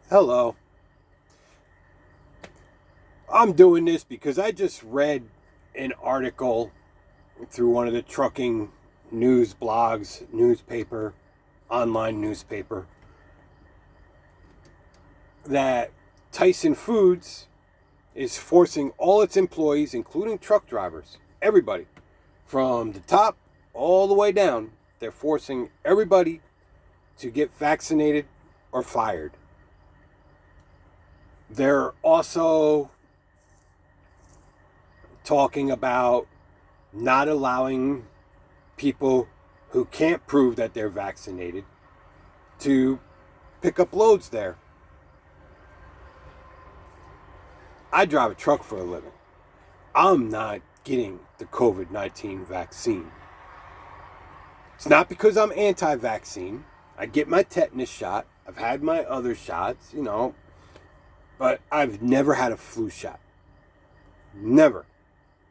Hello. I'm doing this because I just read an article through one of the trucking news blogs, newspaper, online newspaper, that Tyson Foods is forcing all its employees, including truck drivers, everybody, from the top all the way down, they're forcing everybody to get vaccinated or fired. They're also talking about not allowing people who can't prove that they're vaccinated to pick up loads there. I drive a truck for a living. I'm not getting the COVID-19 vaccine. It's not because I'm anti-vaccine. I get my tetanus shot. I've had my other shots, but I've never had a flu shot. Never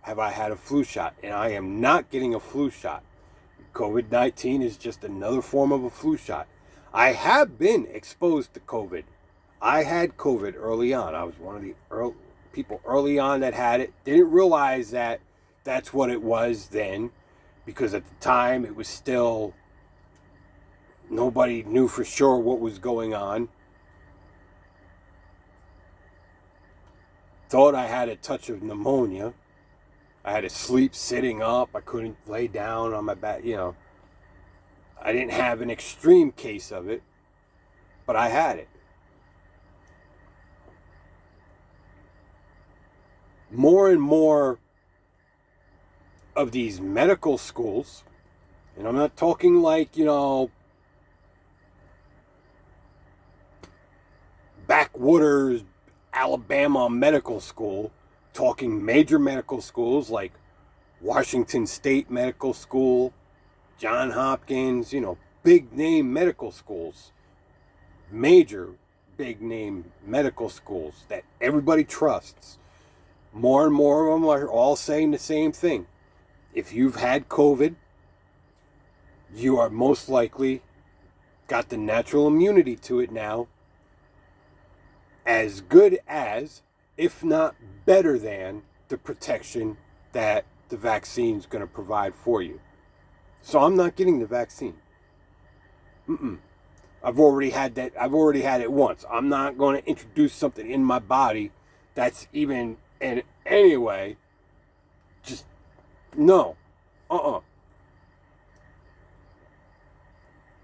have I had a flu shot, and I am not getting a flu shot. COVID-19 is just another form of a flu shot. I have been exposed to COVID. I had COVID early on. I was one of the people early on that had it. Didn't realize that that's what it was then, because at the time it was still, nobody knew for sure what was going on. Thought I had a touch of pneumonia. I had to sleep sitting up. I couldn't lay down on my back, I didn't have an extreme case of it, but I had it. More and more of these medical schools, and I'm not talking like, backwaters Alabama medical school, talking major medical schools like Washington State Medical School, Johns Hopkins, big name medical schools, major big name medical schools that everybody trusts. More and more of them are all saying the same thing. If you've had COVID, you are most likely got the natural immunity to it now, as good as, if not better than, the protection that the vaccine's going to provide for you. So I'm not getting the vaccine. I've already had that. I've already had it once. I'm not going to introduce something in my body that's even in any way. Just no.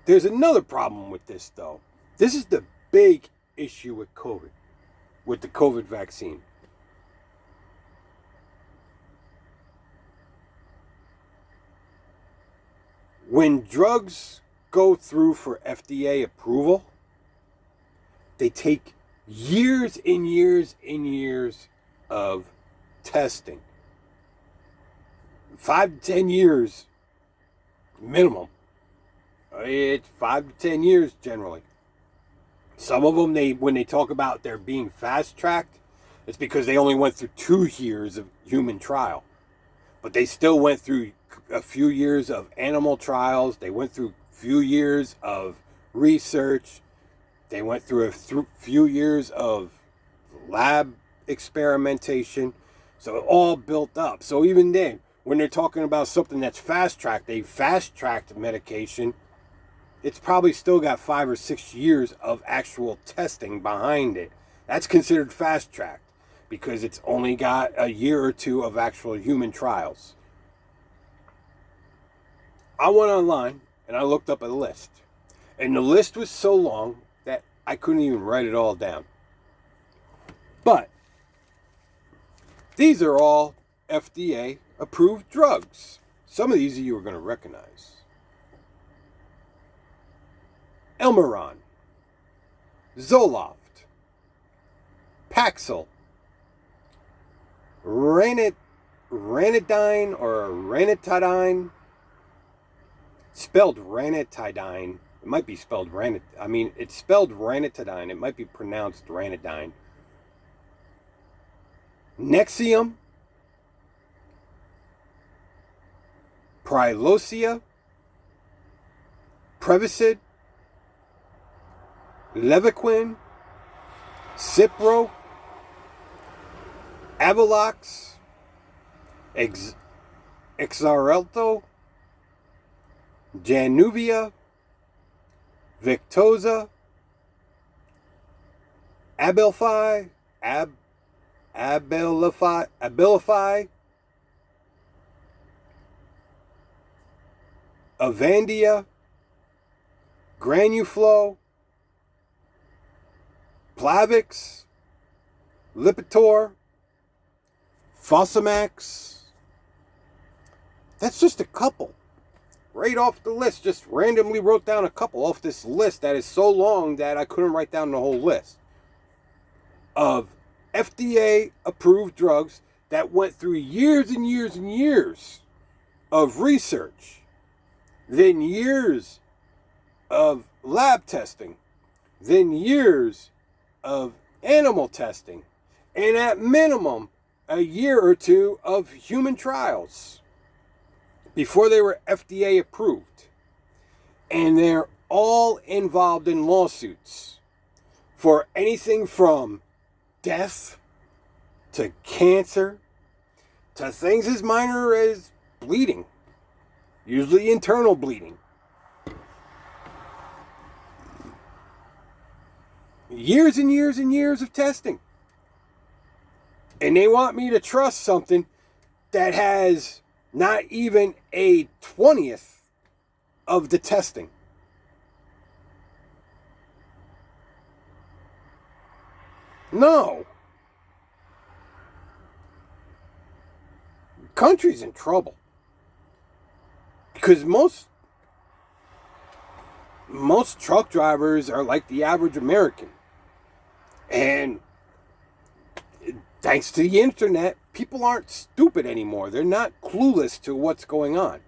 There's another problem with this, though. This is the big issue with COVID, with the COVID vaccine. When drugs go through for FDA approval, they take years and years and years of testing. 5 to 10 years minimum. It's 5 to 10 years generally. Some of them, when they talk about they're being fast-tracked, it's because they only went through 2 years of human trial. But they still went through a few years of animal trials. They went through a few years of research. They went through a few years of lab experimentation. So it all built up. So even then, when they're talking about something that's fast-tracked, a fast-tracked medication, it's probably still got 5 or 6 years of actual testing behind it. That's considered fast-tracked because it's only got a year or two of actual human trials. I went online and I looked up a list. And the list was so long that I couldn't even write it all down. But these are all FDA approved drugs. Some of these you are going to recognize. Elmeron, Zoloft, Paxil, Ranitidine or Ranitidine, spelled Ranitidine. It might be spelled it's spelled Ranitidine. It might be pronounced Ranitidine. Nexium, Priloscia, Prevacid, Levaquin, Cipro, Avelox, Xarelto, Januvia, Victoza, Abilify, Avandia, Granuflo, Plavix, Lipitor, Fosamax. That's just a couple. Right off the list, just randomly wrote down a couple off this list that is so long that I couldn't write down the whole list of FDA approved drugs that went through years and years and years of research, then years of lab testing, then years of animal testing, and at minimum a year or two of human trials before they were FDA approved. And they're all involved in lawsuits for anything from death to cancer to things as minor as bleeding, usually internal bleeding. Years and years and years of testing. And they want me to trust something that has not even a 20th of the testing. No. The country's in trouble. Because most truck drivers are like the average American. And thanks to the internet, people aren't stupid anymore. They're not clueless to what's going on.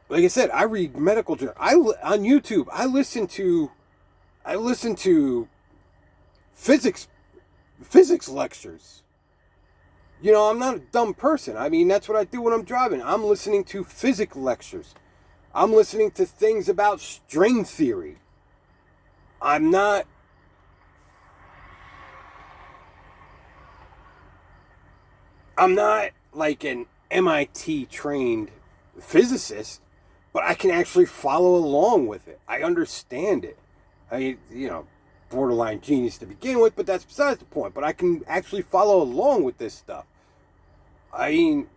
Like I said, I read medical journals. On YouTube, I listen to physics lectures. You know, I'm not a dumb person. I mean, that's what I do when I'm driving. I'm listening to physics lectures. I'm listening to things about string theory. I'm not like an MIT trained physicist, but I can actually follow along with it. I understand it. Borderline genius to begin with, but that's besides the point. But I can actually follow along with this stuff. I mean,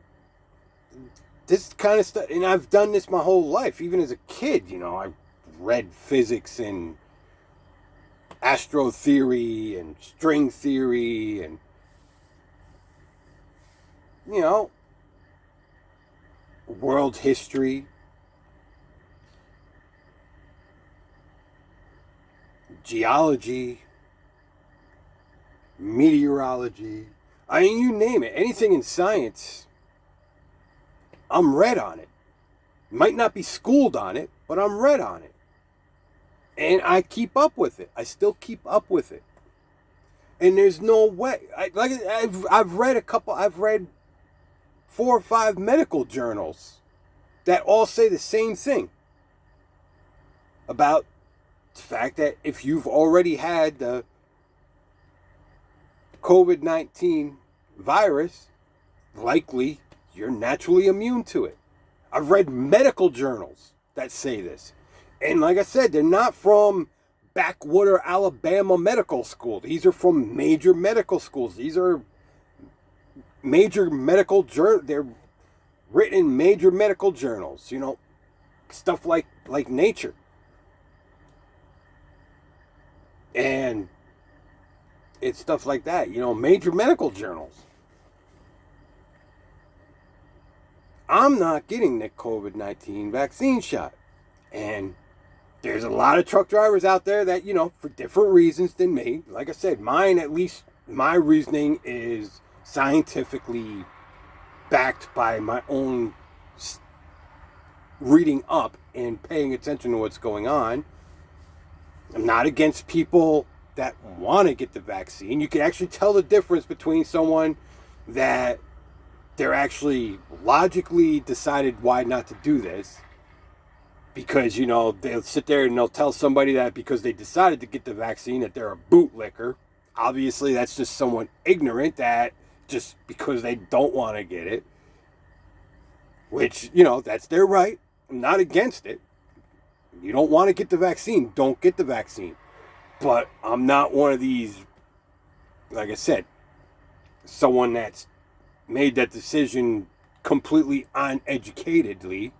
this kind of stuff, and I've done this my whole life. Even as a kid, I read physics and astro theory and string theory and, world history, geology, meteorology. I mean, you name it. Anything in science, I'm read on it. Might not be schooled on it, but I'm read on it. And I keep up with it. I still keep up with it. And there's no way. I've read 4 or 5 medical journals that all say the same thing about the fact that if you've already had the COVID-19 virus, likely you're naturally immune to it. I've read medical journals that say this. And like I said, they're not from backwater Alabama medical school. These are from major medical schools. These are major medical journals. They're written in major medical journals, stuff like Nature. And it's stuff like that, major medical journals. I'm not getting the COVID-19 vaccine shot. And there's a lot of truck drivers out there that, for different reasons than me. Like I said, mine, at least my reasoning is scientifically backed by my own reading up and paying attention to what's going on. I'm not against people that want to get the vaccine. You can actually tell the difference between someone that they're actually logically decided why not to do this, because, they'll sit there and they'll tell somebody that because they decided to get the vaccine that they're a bootlicker. Obviously, that's just someone ignorant that just because they don't want to get it, which, that's their right. I'm not against it. You don't want to get the vaccine, don't get the vaccine. But I'm not one of these, like I said, someone that's made that decision completely uneducatedly,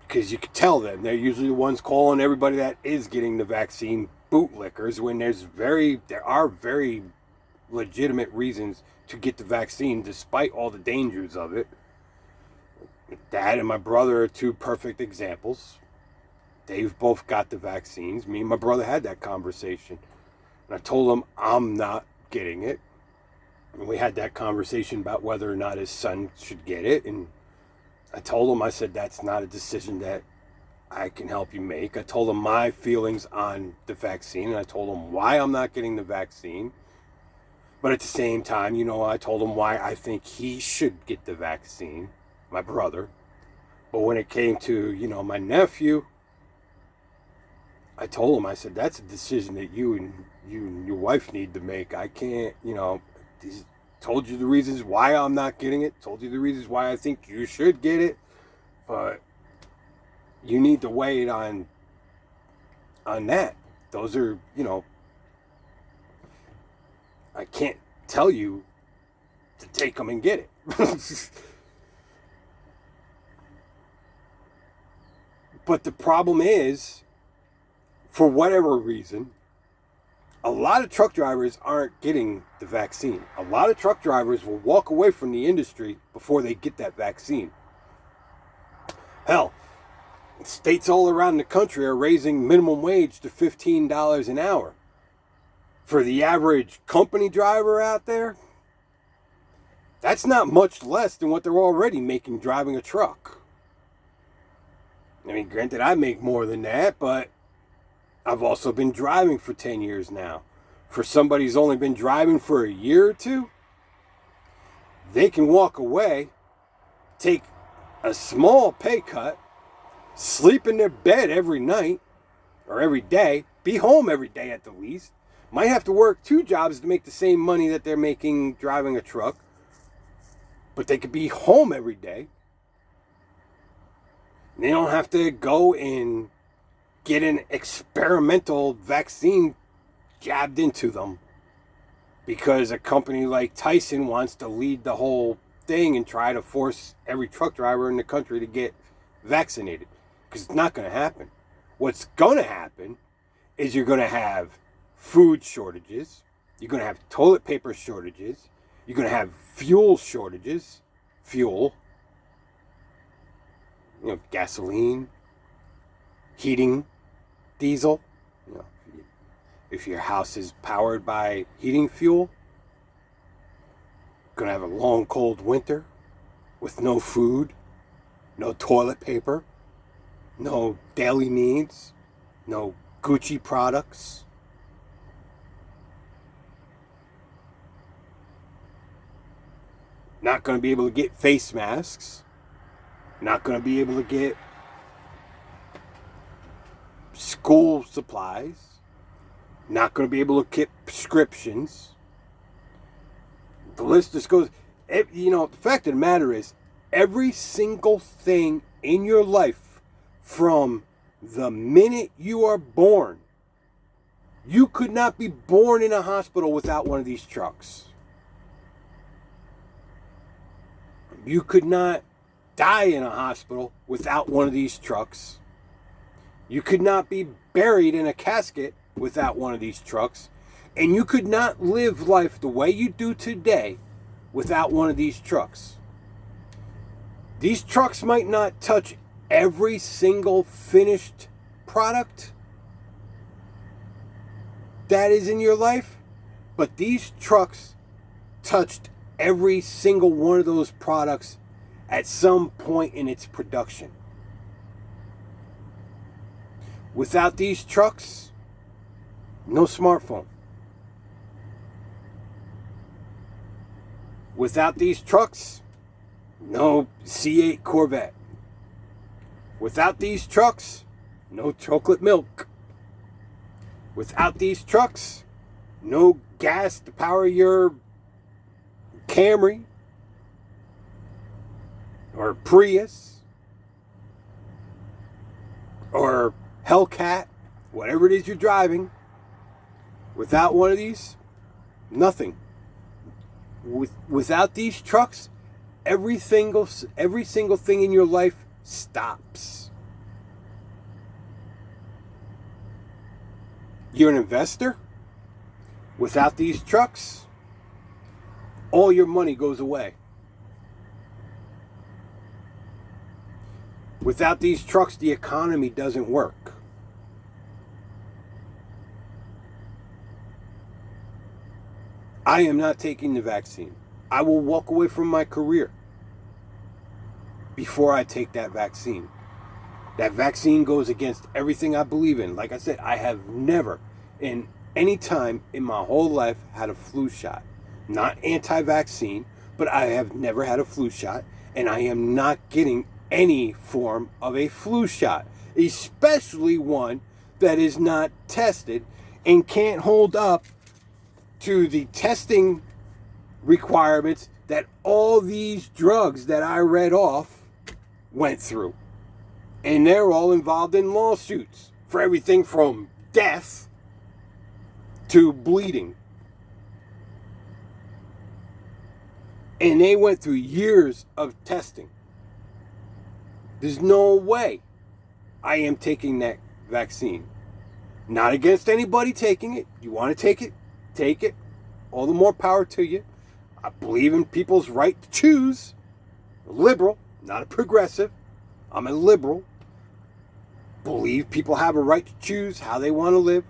because you can tell them they're usually the ones calling everybody that is getting the vaccine bootlickers when there are very legitimate reasons to get the vaccine despite all the dangers of it. Dad and my brother are two perfect examples. They've both got the vaccines. Me and my brother had that conversation. And I told him I'm not getting it. And we had that conversation about whether or not his son should get it. And I told him, I said, that's not a decision that I can help you make. I told him my feelings on the vaccine. And I told him why I'm not getting the vaccine. But at the same time, I told him why I think he should get the vaccine, my brother. But when it came to, my nephew, I told him, I said, that's a decision that you and your wife need to make. I can't, told you the reasons why I'm not getting it, told you the reasons why I think you should get it, but you need to weigh it on that. Those are, I can't tell you to take them and get it. But the problem is, for whatever reason, a lot of truck drivers aren't getting the vaccine. A lot of truck drivers will walk away from the industry before they get that vaccine. Hell, states all around the country are raising minimum wage to $15 an hour. For the average company driver out there, that's not much less than what they're already making driving a truck. I mean, granted, I make more than that, but I've also been driving for 10 years now. For somebody who's only been driving for a year or two, they can walk away, take a small pay cut, sleep in their bed every night or every day, be home every day at the least, might have to work 2 jobs to make the same money that they're making driving a truck, but they could be home every day. They don't have to go and get an experimental vaccine jabbed into them because a company like Tyson wants to lead the whole thing and try to force every truck driver in the country to get vaccinated, because it's not going to happen. What's going to happen is you're going to have food shortages, you're going to have toilet paper shortages, you're going to have fuel shortages, gasoline, heating, diesel. If your house is powered by heating fuel, you're gonna have a long cold winter with no food, no toilet paper, no daily needs, no Gucci products. Not gonna be able to get face masks. Not gonna be able to get school supplies, not going to be able to get prescriptions. The list just goes. The fact of the matter is, every single thing in your life, from the minute you are born, you could not be born in a hospital without one of these trucks. You could not die in a hospital without one of these trucks. You could not be buried in a casket without one of these trucks. And you could not live life the way you do today without one of these trucks. These trucks might not touch every single finished product that is in your life, but these trucks touched every single one of those products at some point in its production. Without these trucks, no smartphone. Without these trucks, no C8 Corvette. Without these trucks, no chocolate milk. Without these trucks, no gas to power your Camry or Prius or Hellcat, whatever it is you're driving. Without one of these, nothing. Without these trucks, every single thing in your life stops. You're an investor. Without these trucks, all your money goes away. Without these trucks, the economy doesn't work. I am not taking the vaccine. I will walk away from my career before I take that vaccine. That vaccine goes against everything I believe in. Like I said, I have never in any time in my whole life had a flu shot. Not anti-vaccine, but I have never had a flu shot, and I am not getting any form of a flu shot, especially one that is not tested and can't hold up to the testing requirements that all these drugs that I read off went through. And they're all involved in lawsuits for everything from death to bleeding. And they went through years of testing. There's no way I am taking that vaccine. Not against anybody taking it. You want to take it? Take it. All the more power to you. I believe in people's right to choose. A liberal, not a progressive. I'm a liberal. Believe people have a right to choose how they want to live.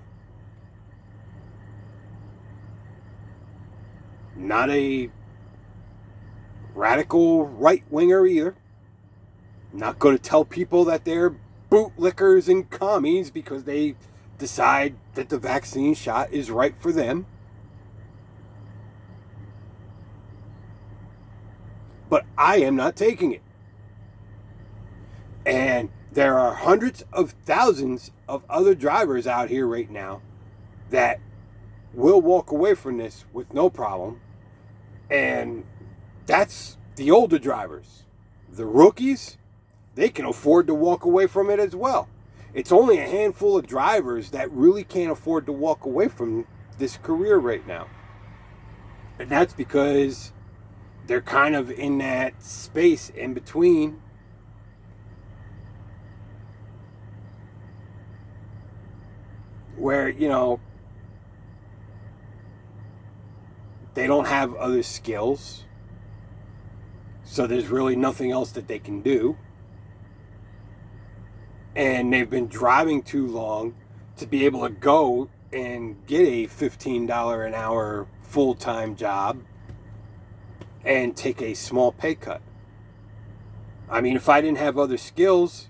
Not a radical right-winger either. Not going to tell people that they're bootlickers and commies because they decide that the vaccine shot is right for them. But I am not taking it. And there are hundreds of thousands of other drivers out here right now that will walk away from this with no problem. And that's the older drivers. The rookies, they can afford to walk away from it as well. It's only a handful of drivers that really can't afford to walk away from this career right now. And that's because they're kind of in that space in between. Where, you know, they don't have other skills. So there's really nothing else that they can do. And they've been driving too long to be able to go and get a $15 an hour full-time job and take a small pay cut. I mean, if I didn't have other skills,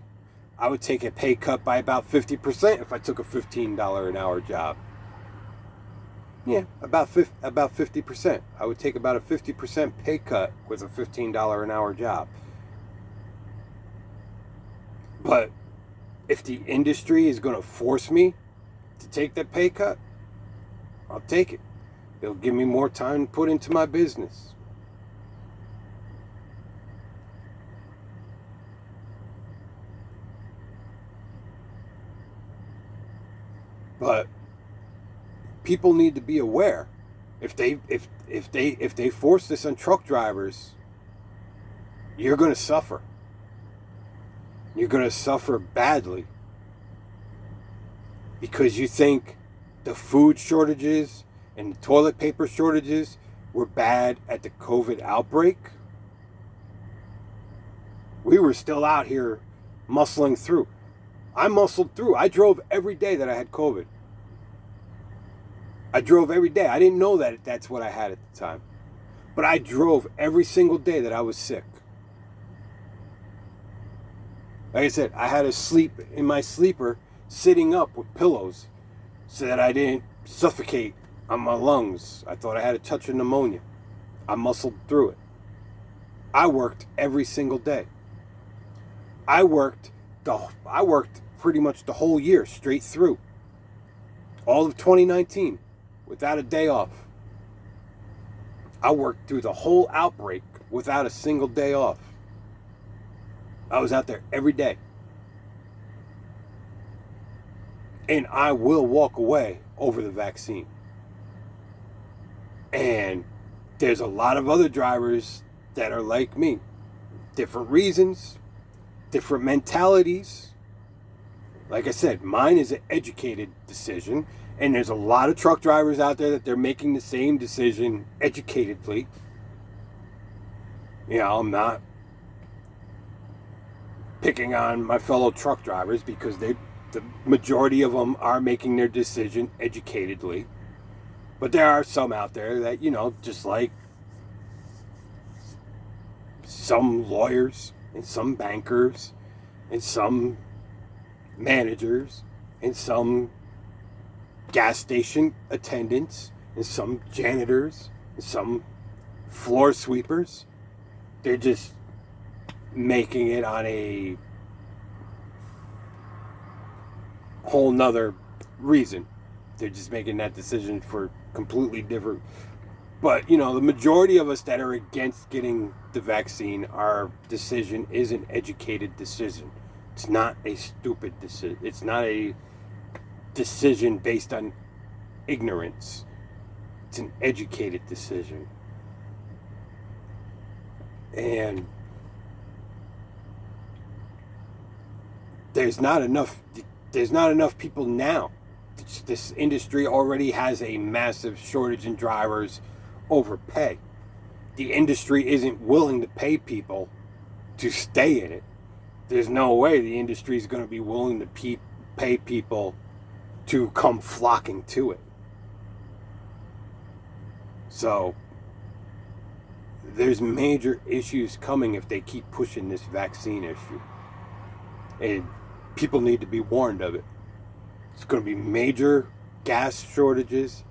I would take a pay cut by about 50% if I took a $15 an hour job. Yeah, about 50%. I would take about a 50% pay cut with a $15 an hour job. But if the industry is going to force me to take that pay cut, I'll take it. It'll give me more time to put into my business. But people need to be aware. If they force this on truck drivers, you're going to suffer. You're going to suffer badly. Because you think the food shortages and the toilet paper shortages were bad at the COVID outbreak. We were still out here muscling through. I muscled through. I drove every day that I had COVID. I drove every day. I didn't know that that's what I had at the time. But I drove every single day that I was sick. Like I said, I had to sleep in my sleeper sitting up with pillows so that I didn't suffocate on my lungs. I thought I had a touch of pneumonia. I muscled through it. I worked every single day. I worked I worked pretty much the whole year straight through. All of 2019 without a day off. I worked through the whole outbreak without a single day off. I was out there every day. And I will walk away over the vaccine. And there's a lot of other drivers that are like me. Different reasons, different mentalities. Like I said, mine is an educated decision. And there's a lot of truck drivers out there that they're making the same decision educatedly. You know, I'm not picking on my fellow truck drivers because the majority of them are making their decision educatedly. But there are some out there that, you know, just like some lawyers and some bankers and some managers and some gas station attendants and some janitors and some floor sweepers. They're just making it on a whole nother reason. They're just making that decision for completely different. But, you know, the majority of us that are against getting the vaccine, our decision is an educated decision. It's not a stupid decision. It's not a decision based on ignorance. It's an educated decision. And there's not enough people now. This industry already has a massive shortage in drivers over pay. The industry isn't willing to pay people to stay in it. There's no way the industry is going to be willing to pay people to come flocking to it. So there's major issues coming if they keep pushing this vaccine issue. And people need to be warned of it. It's going to be major gas shortages,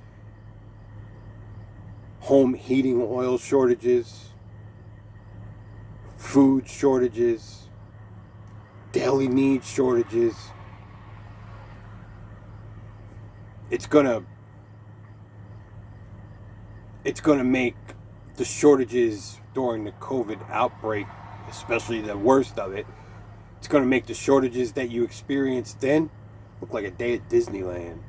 home heating oil shortages, food shortages, daily needs shortages. It's going to make the shortages during the COVID outbreak, especially the worst of it, it's going to make the shortages that you experienced then look like a day at Disneyland.